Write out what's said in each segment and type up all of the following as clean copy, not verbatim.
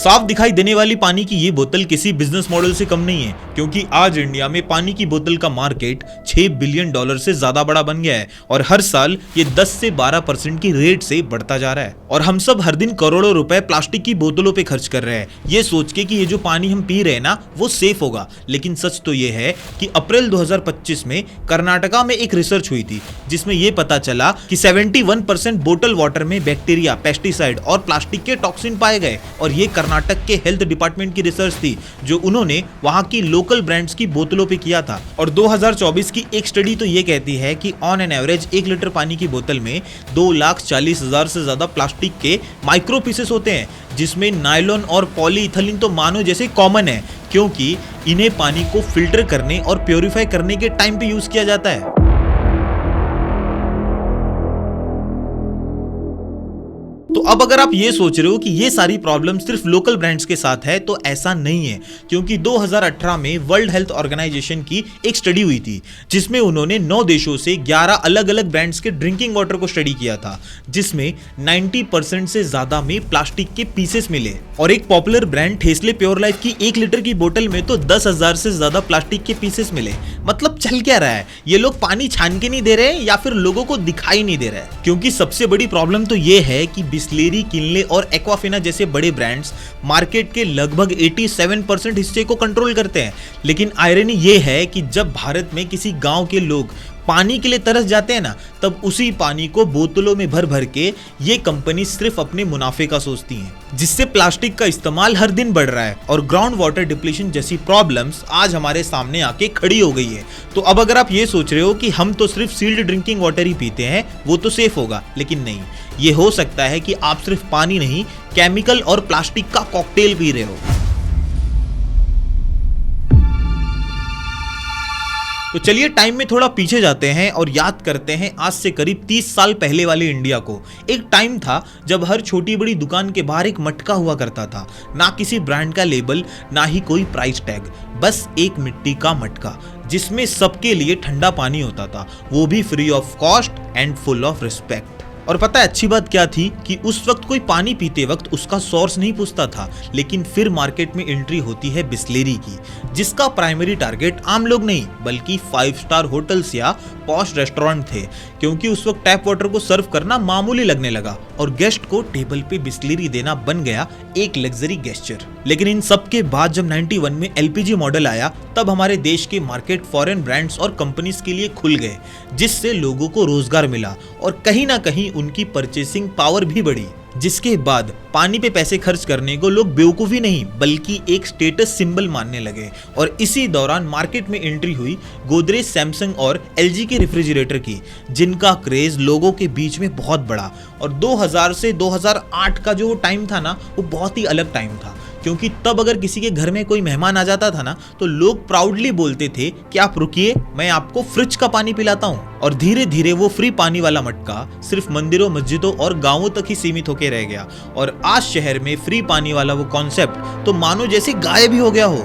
साफ दिखाई देने वाली पानी की ये बोतल किसी बिजनेस मॉडल से कम नहीं है, क्योंकि आज इंडिया में पानी की बोतल का मार्केट $6 बिलियन से ज्यादा बड़ा बन गया है और हर साल ये 10 से 12% की रेट से बढ़ता जा रहा है। और हम सब हर दिन करोड़ों रुपए प्लास्टिक की बोतलों पे खर्च कर रहे हैं, ये सोच के कि ये जो पानी हम पी रहे हैं ना वो सेफ होगा। लेकिन सच तो ये है कि अप्रैल 2025 में कर्नाटका में एक रिसर्च हुई थी जिसमें ये पता चला कि 71% बोतल वाटर में बैक्टीरिया, पेस्टिसाइड और प्लास्टिक के टॉक्सिन पाए गए। और ये कर्नाटक के हेल्थ डिपार्टमेंट की रिसर्च थी जो उन्होंने वहां की लोकल ब्रांड्स की बोतलों पे किया था। और 2024 की एक स्टडी तो ये कहती है कि ऑन एन एवरेज 1 लीटर पानी की बोतल में 2,40,000 से ज्यादा प्लास्टिक के माइक्रो पीसेस होते हैं, जिसमें नायलॉन और पॉलीइथिलीन तो मानो जैसे कॉमन है, क्योंकि इन्हें पानी को फिल्टर करने और प्योरीफाई करने के टाइम पे यूज किया जाता है। तो अब अगर आप ये सोच रहे हो कि ये सारी प्रॉब्लम सिर्फ लोकल ब्रांड्स के साथ है, तो ऐसा नहीं है, क्योंकि 2018 में वर्ल्ड हेल्थ ऑर्गेनाइजेशन की एक स्टडी हुई थी जिसमें उन्होंने 9 देशों से 11 अलग अलग ब्रांड्स के ड्रिंकिंग वाटर को स्टडी किया था, जिसमें 90% से ज्यादा में प्लास्टिक के पीसेस मिले। और एक पॉपुलर ब्रांड ठेसले प्योर लाइफ की 1 लीटर की बोतल में तो 10,000 से ज्यादा प्लास्टिक के पीसेस मिले। मतलब चल क्या रहा है, ये लोग पानी छान के नहीं दे रहे या फिर लोगों को दिखाई नहीं दे रहा है। क्योंकि सबसे बड़ी प्रॉब्लम तो ये है कि बिस्लेरी, किनले और एक्वाफिना जैसे बड़े ब्रांड्स मार्केट के लगभग 87% हिस्से को कंट्रोल करते हैं। लेकिन आयरनी ये है कि जब भारत में किसी गांव के लोग पानी के लिए तरस जाते हैं ना, तब उसी पानी को बोतलों में भर भर के ये कंपनी सिर्फ अपने मुनाफे का सोचती हैं, जिससे प्लास्टिक का इस्तेमाल हर दिन बढ़ रहा है और ग्राउंड वाटर डिप्लीशन जैसी प्रॉब्लम्स आज हमारे सामने आके खड़ी हो गई है। तो अब अगर आप ये सोच रहे हो कि हम तो सिर्फ सील्ड ड्रिंकिंग वाटर ही पीते हैं, वो तो सेफ होगा, लेकिन नहीं, ये हो सकता है कि आप सिर्फ पानी नहीं, केमिकल और प्लास्टिक का कॉकटेल पी रहे हो। तो चलिए टाइम में थोड़ा पीछे जाते हैं और याद करते हैं आज से करीब 30 साल पहले वाले इंडिया को। एक टाइम था जब हर छोटी बड़ी दुकान के बाहर एक मटका हुआ करता था, ना किसी ब्रांड का लेबल, ना ही कोई प्राइस टैग, बस एक मिट्टी का मटका जिसमें सबके लिए ठंडा पानी होता था, वो भी free of cost and full of respect. और पता है अच्छी बात क्या थी कि उस वक्त कोई पानी पीते वक्त उसका सोर्स नहीं पूछता था। लेकिन फिर मार्केट में एंट्री होती है बिस्लेरी की, जिसका प्राइमरी टारगेट आम लोग नहीं बल्कि 5 स्टार होटल्स या पॉश रेस्टोरेंट थे, क्योंकि उस वक्त टैप वाटर को सर्व करना मामूली लगने लगा और गेस्ट को टेबल पे बिस्लेरी देना बन गया एक लग्जरी गेस्चर। लेकिन इन सब के बाद जब 91 में LPG मॉडल आया, तब हमारे देश के मार्केट फॉरेन ब्रांड्स और कंपनीज के लिए खुल गए, जिससे लोगों को रोजगार मिला और कहीं ना कहीं उनकी परचेसिंग पावर भी बढ़ी। जिसके बाद पानी पे पैसे खर्च करने को लोग बेवकूफ़ी नहीं बल्कि एक स्टेटस सिंबल मानने लगे। और इसी दौरान मार्केट में एंट्री हुई गोदरेज, सैमसंग और LG के रेफ्रिजरेटर की, जिनका क्रेज लोगों के बीच में बहुत बड़ा। और 2000 से 2008 का जो टाइम था ना, वो बहुत ही अलग टाइम था, क्योंकि तब अगर किसी के घर में कोई मेहमान आ जाता था ना, तो लोग प्राउडली बोलते थे कि आप रुकिए, मैं आपको फ्रिज का पानी पिलाता हूँ। और धीरे धीरे वो फ्री पानी वाला मटका सिर्फ मंदिरों, मस्जिदों और गांवों तक ही सीमित होकर रह गया। और आज शहर में फ्री पानी वाला वो कॉन्सेप्ट तो मानो जैसे गायब ही हो गया हो,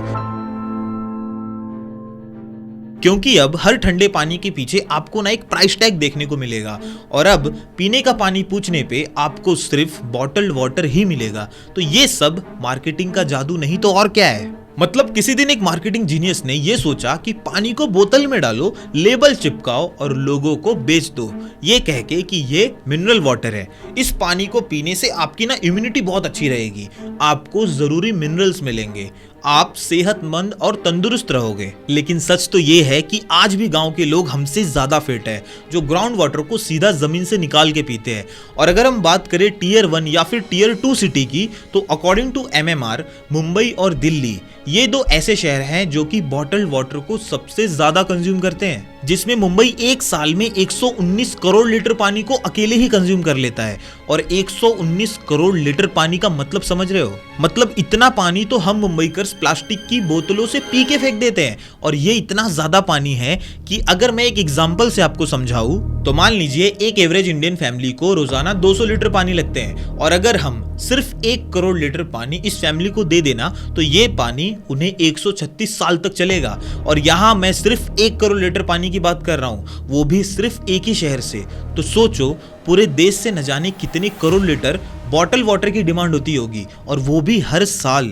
क्योंकि अब हर ठंडे पानी के पीछे आपको ना एक प्राइस टैग देखने को मिलेगा। और अब पीने का पानी पूछने पे आपको सिर्फ बॉटल्ड वाटर ही मिलेगा। तो ये सब मार्केटिंग का जादू नहीं तो और क्या है। मतलब किसी दिन एक मार्केटिंग जीनियस ने ये सोचा कि पानी को बोतल में डालो, लेबल चिपकाओ और लोगों को बेच दो, ये कह के कि ये मिनरल वाटर है, इस पानी को पीने से आपकी ना इम्यूनिटी बहुत अच्छी रहेगी, आपको जरूरी मिनरल्स मिलेंगे, आप सेहतमंद और तंदुरुस्त रहोगे। लेकिन सच तो ये है कि आज भी गांव के लोग हमसे ज्यादा फिट है, जो ग्राउंड वाटर को सीधा जमीन से निकाल के पीते हैं। और अगर हम बात करें टियर 1 या फिर टियर 2 सिटी की, तो अकॉर्डिंग टू MMR, मुंबई और दिल्ली ये 2 ऐसे शहर हैं जो कि बॉटल्ड वाटर को सबसे ज्यादा कंज्यूम करते हैं, जिसमें मुंबई एक साल में 119 करोड़ लीटर पानी को अकेले ही कंज्यूम कर लेता है। और 119 करोड़ लीटर पानी का मतलब समझ रहे हो? मतलब इतना पानी तो हम मुंबईकर्स प्लास्टिक की बोतलों से पी के फेंक देते हैं। और ये इतना ज्यादा पानी है कि अगर मैं एक एग्जांपल से आपको समझाऊं, तो मान लीजिए एक एवरेज इंडियन फैमिली को रोजाना 200 लीटर पानी लगते हैं, और अगर हम सिर्फ 1 करोड़ लीटर पानी इस फैमिली को दे देना, तो ये पानी उन्हें 136 साल तक चलेगा। और यहाँ मैं सिर्फ 1 करोड़ लीटर पानी की बात कर रहा हूँ, वो भी सिर्फ एक ही शहर से। तो सोचो पूरे देश से न जाने कितने करोड़ लीटर बॉटल वाटर की डिमांड होती होगी, और वो भी हर साल।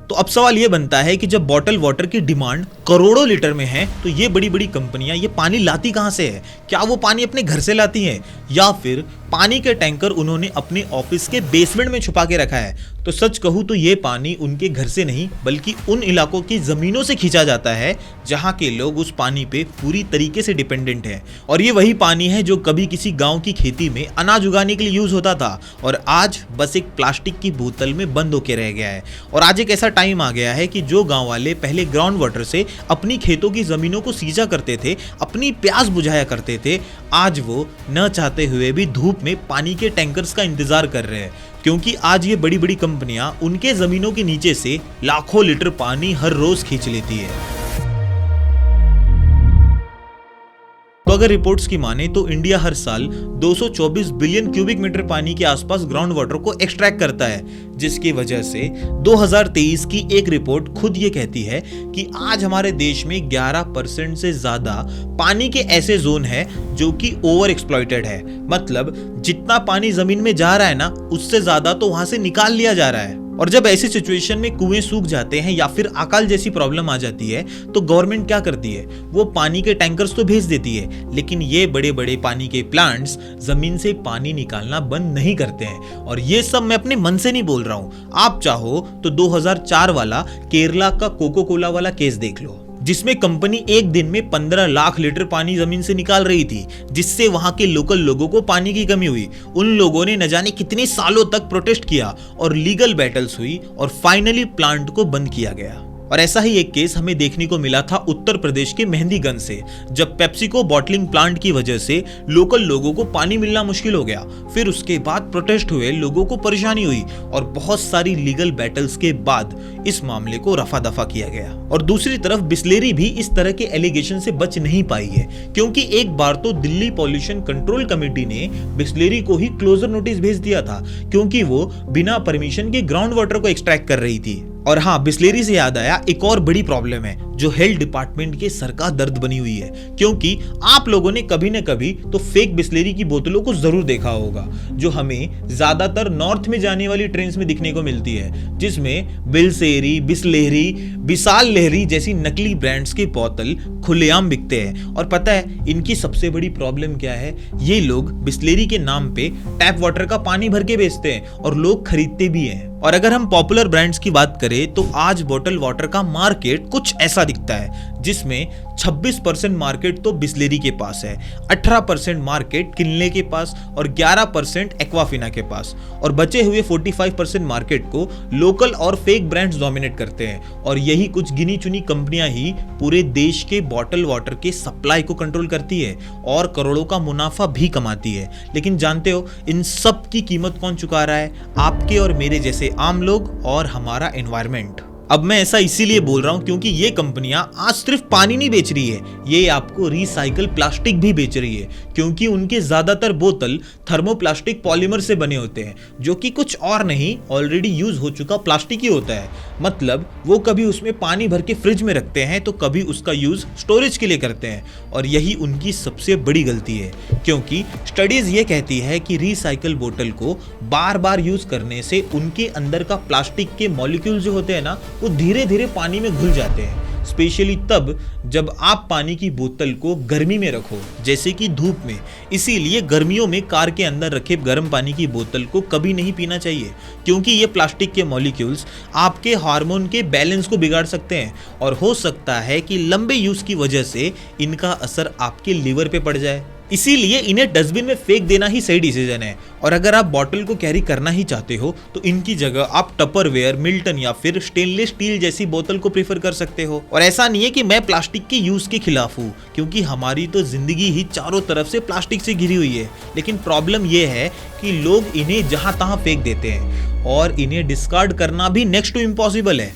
तो अब सवाल ये बनता है कि जब बॉटल वाटर की डिमांड करोड़ों लीटर में है, तो ये बड़ी बड़ी कंपनियां ये पानी लाती कहां से है? क्या वो पानी अपने घर से लाती हैं, या फिर पानी के टैंकर उन्होंने अपने ऑफिस के बेसमेंट में छुपा के रखा है? तो सच कहूं तो ये पानी उनके घर से नहीं, बल्कि उन इलाकों की जमीनों से खींचा जाता है जहां के लोग उस पानी पे पूरी तरीके से डिपेंडेंट हैं। और ये वही पानी है जो कभी किसी गांव की खेती में अनाज उगाने के लिए यूज होता था, और आज बस एक प्लास्टिक की बोतल में बंद होके रह गया है। और आज एक ऐसा टाइम आ गया है कि जो गांव वाले पहले ग्राउंड वाटर से अपनी खेतों की जमीनों को सींचा करते थे, अपनी प्यास बुझाया करते थे, आज वो न चाहते हुए भी धूप में पानी के टैंकर्स का इंतजार कर रहे हैं, क्योंकि आज ये बड़ी बड़ी कंपनियां उनके जमीनों के नीचे से लाखों लीटर पानी हर रोज खींच लेती है। तो अगर रिपोर्ट्स की माने तो इंडिया हर साल 224 बिलियन क्यूबिक मीटर पानी के आसपास ग्राउंड वाटर को एक्सट्रैक्ट करता है, जिसकी वजह से 2023 की एक रिपोर्ट खुद ये कहती है कि आज हमारे देश में 11% से ज्यादा पानी के ऐसे जोन है जो कि ओवर एक्सप्लॉइटेड है। मतलब जितना पानी जमीन में जा रहा है ना, उससे ज्यादा तो वहां से निकाल लिया जा रहा है। और जब ऐसी सिचुएशन में कुएं सूख जाते हैं या फिर अकाल जैसी प्रॉब्लम आ जाती है, तो गवर्नमेंट क्या करती है? वो पानी के टैंकर्स तो भेज देती है, लेकिन ये बड़े बड़े पानी के प्लांट्स जमीन से पानी निकालना बंद नहीं करते हैं। और ये सब मैं अपने मन से नहीं बोल रहा हूं, आप चाहो तो 2004 वाला केरला का कोको कोला वाला केस देख लो, जिसमें कंपनी एक दिन में 15 लाख लीटर पानी जमीन से निकाल रही थी, जिससे वहां के लोकल लोगों को पानी की कमी हुई। उन लोगों ने न जाने कितने सालों तक प्रोटेस्ट किया और लीगल बैटल्स हुई, और फाइनली प्लांट को बंद किया गया। और ऐसा ही एक केस हमें देखने को मिला था उत्तर प्रदेश के मेहंदीगंज से, जब पेप्सिको बॉटलिंग प्लांट की वजह से लोकल लोगों को पानी मिलना मुश्किल हो गया। फिर उसके बाद प्रोटेस्ट हुए, लोगों को परेशानी हुई, और बहुत सारी लीगल बैटल्स के बाद इस मामले को रफा दफा किया गया। और दूसरी तरफ बिस्लेरी भी इस तरह के एलिगेशन से बच नहीं पाई है, क्योंकि एक बार तो दिल्ली पॉल्यूशन कंट्रोल कमेटी ने बिस्लेरी को ही क्लोजर नोटिस भेज दिया था, क्योंकि वो बिना परमिशन के ग्राउंड वाटर को एक्सट्रैक्ट कर रही थी। और हाँ, बिस्लेरी से याद आया, एक और बड़ी प्रॉब्लम है जो हेल्थ डिपार्टमेंट के सर का दर्द बनी हुई है, क्योंकि आप लोगों ने कभी न कभी तो फेक बिस्लेरी की बोतलों को जरूर देखा होगा, जो हमें ज्यादातर नॉर्थ में जाने वाली ट्रेन्स में दिखने को मिलती है, जिसमें बिलसेरी, बिस्लेरी, बिसाल लहरी जैसी नकली ब्रांड्स के बोतल खुलेआम बिकते हैं। और पता है इनकी सबसे बड़ी प्रॉब्लम क्या है? ये लोग बिस्लेरी के नाम पे टैप वाटर का पानी भर के बेचते हैं, और लोग खरीदते भी हैं। और अगर हम पॉपुलर ब्रांड्स की बात करें तो आज बॉटल वाटर का मार्केट कुछ ऐसा दिखता है, जिसमें 26% मार्केट तो बिस्लेरी के पास है, 18% मार्केट किनले के पास, और 11% एक्वाफिना के पास, और बचे हुए 45% मार्केट को लोकल और फेक ब्रांड्स डोमिनेट करते हैं। और यही कुछ गिनी चुनी कंपनियां ही पूरे देश के बॉटल वाटर के सप्लाई को कंट्रोल करती है और करोड़ों का मुनाफा भी कमाती है। लेकिन जानते हो इन सब की कीमत कौन चुका रहा है? आपके और मेरे जैसे आम लोग और हमारा एनवायरनमेंट। अब मैं ऐसा इसीलिए बोल रहा हूं क्योंकि ये कंपनियां आज सिर्फ पानी नहीं बेच रही है, ये आपको रिसाइकल प्लास्टिक भी बेच रही है, क्योंकि उनके ज्यादातर बोतल थर्मोप्लास्टिक पॉलीमर से बने होते हैं, जो कि कुछ और नहीं, ऑलरेडी यूज हो चुका प्लास्टिक ही होता है। मतलब वो कभी उसमें पानी भर के फ्रिज में रखते हैं, तो कभी उसका यूज स्टोरेज के लिए करते हैं, और यही उनकी सबसे बड़ी गलती है, क्योंकि स्टडीज ये कहती है कि रिसाइकल बोतल को बार बार यूज करने से उनके अंदर का प्लास्टिक के मॉलिक्यूल जो होते हैं ना, वो धीरे धीरे पानी में घुल जाते हैं। स्पेशली तब जब आप पानी की बोतल को गर्मी में रखो, जैसे कि धूप में। इसीलिए गर्मियों में कार के अंदर रखे गर्म पानी की बोतल को कभी नहीं पीना चाहिए, क्योंकि ये प्लास्टिक के मॉलिक्यूल्स आपके हार्मोन के बैलेंस को बिगाड़ सकते हैं, और हो सकता है कि लंबे यूज की वजह से इनका असर आपके लीवर पे पड़ जाए। इसीलिए इन्हें डस्टबिन में फेंक देना ही सही डिसीजन है। और अगर आप बॉटल को कैरी करना ही चाहते हो तो इनकी जगह आप टपरवेयर, मिल्टन या फिर स्टेनलेस स्टील जैसी बोतल को प्रीफर कर सकते हो। और ऐसा नहीं है कि मैं प्लास्टिक के यूज के खिलाफ हूँ, क्योंकि हमारी तो जिंदगी ही चारों तरफ से प्लास्टिक से घिरी हुई है। लेकिन प्रॉब्लम यह है कि लोग इन्हें जहां तहां फेंक देते हैं, और इन्हें डिस्कार्ड करना भी नेक्स्ट टू इम्पॉसिबल है।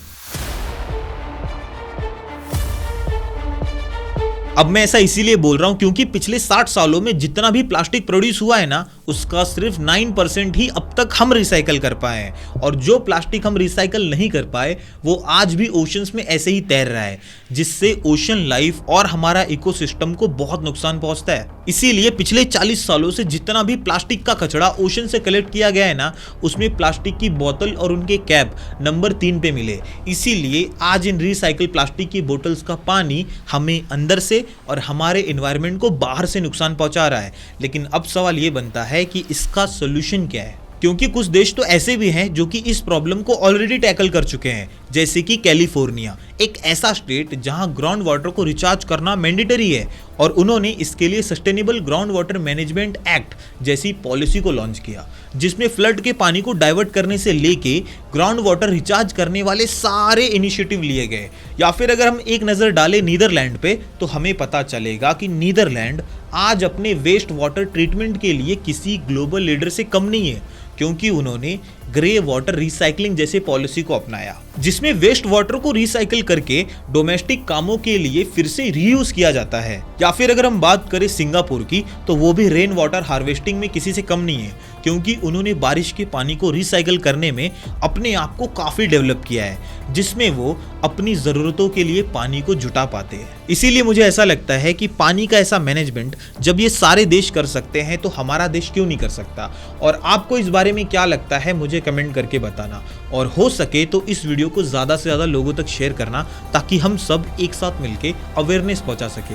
अब मैं ऐसा इसीलिए बोल रहा हूं क्योंकि पिछले 60 सालों में जितना भी प्लास्टिक प्रोड्यूस हुआ है ना, उसका सिर्फ 9% ही अब तक हम रिसाइकल कर पाए हैं। और जो प्लास्टिक हम रिसाइकल नहीं कर पाए वो आज भी ओशंस में ऐसे ही तैर रहा है, जिससे ओशन लाइफ और हमारा इकोसिस्टम को बहुत नुकसान पहुंचता है। इसीलिए पिछले 40 सालों से जितना भी प्लास्टिक का कचरा ओशन से कलेक्ट किया गया है ना, उसमें प्लास्टिक की बोतल और उनके कैप नंबर 3 पे मिले। इसीलिए आज इन रिसाइकल प्लास्टिक की बोतल्स का पानी हमें अंदर से और हमारे एनवायरनमेंट को बाहर से नुकसान पहुंचा रहा है। लेकिन अब सवाल ये बनता है कि इसका सोल्यूशन क्या है, क्योंकि कुछ देश तो ऐसे भी हैं जो कि इस प्रॉब्लम को ऑलरेडी टैकल कर चुके हैं, जैसे कि कैलिफोर्निया, एक ऐसा स्टेट जहां ग्राउंड वाटर को रिचार्ज करना मैंडेटरी है। और उन्होंने इसके लिए sustainable ground water management act जैसी पॉलिसी को लॉन्च किया, जिसमें फ्लड के पानी को डाइवर्ट करने से लेके ग्राउंड वाटर रिचार्ज करने वाले सारे इनिशिएटिव लिए गए। या फिर अगर हम एक नज़र डालें नीदरलैंड पे, तो हमें पता चलेगा कि नीदरलैंड आज अपने वेस्ट वाटर ट्रीटमेंट के लिए किसी ग्लोबल लीडर से कम नहीं है, क्योंकि उन्होंने ग्रे वाटर रिसाइकलिंग जैसे पॉलिसी को अपनाया, जिसमें वेस्ट वाटर को रिसाइकिल करके डोमेस्टिक कामों के लिए फिर से रीयूज किया जाता है। या फिर अगर हम बात करें सिंगापुर की, तो वो भी रेन वाटर हार्वेस्टिंग में किसी से कम नहीं है, क्योंकि उन्होंने बारिश के पानी को रिसाइकिल करने में अपने आप को काफी डेवलप किया है, जिसमें वो अपनी जरूरतों के लिए पानी को जुटा पाते हैं। इसीलिए मुझे ऐसा लगता है कि पानी का ऐसा मैनेजमेंट जब ये सारे देश कर सकते हैं तो हमारा देश क्यों नहीं कर सकता। और आपको इस बारे में क्या लगता है मुझे कमेंट करके बताना, और हो सके तो इस वीडियो को ज़्यादा से ज़्यादा लोगों तक शेयर करना, ताकि हम सब एक साथ मिलके अवेयरनेस पहुंचा सके।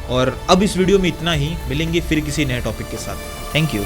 और अब इस वीडियो में इतना ही, मिलेंगे फिर किसी नए टॉपिक के साथ। Thank you.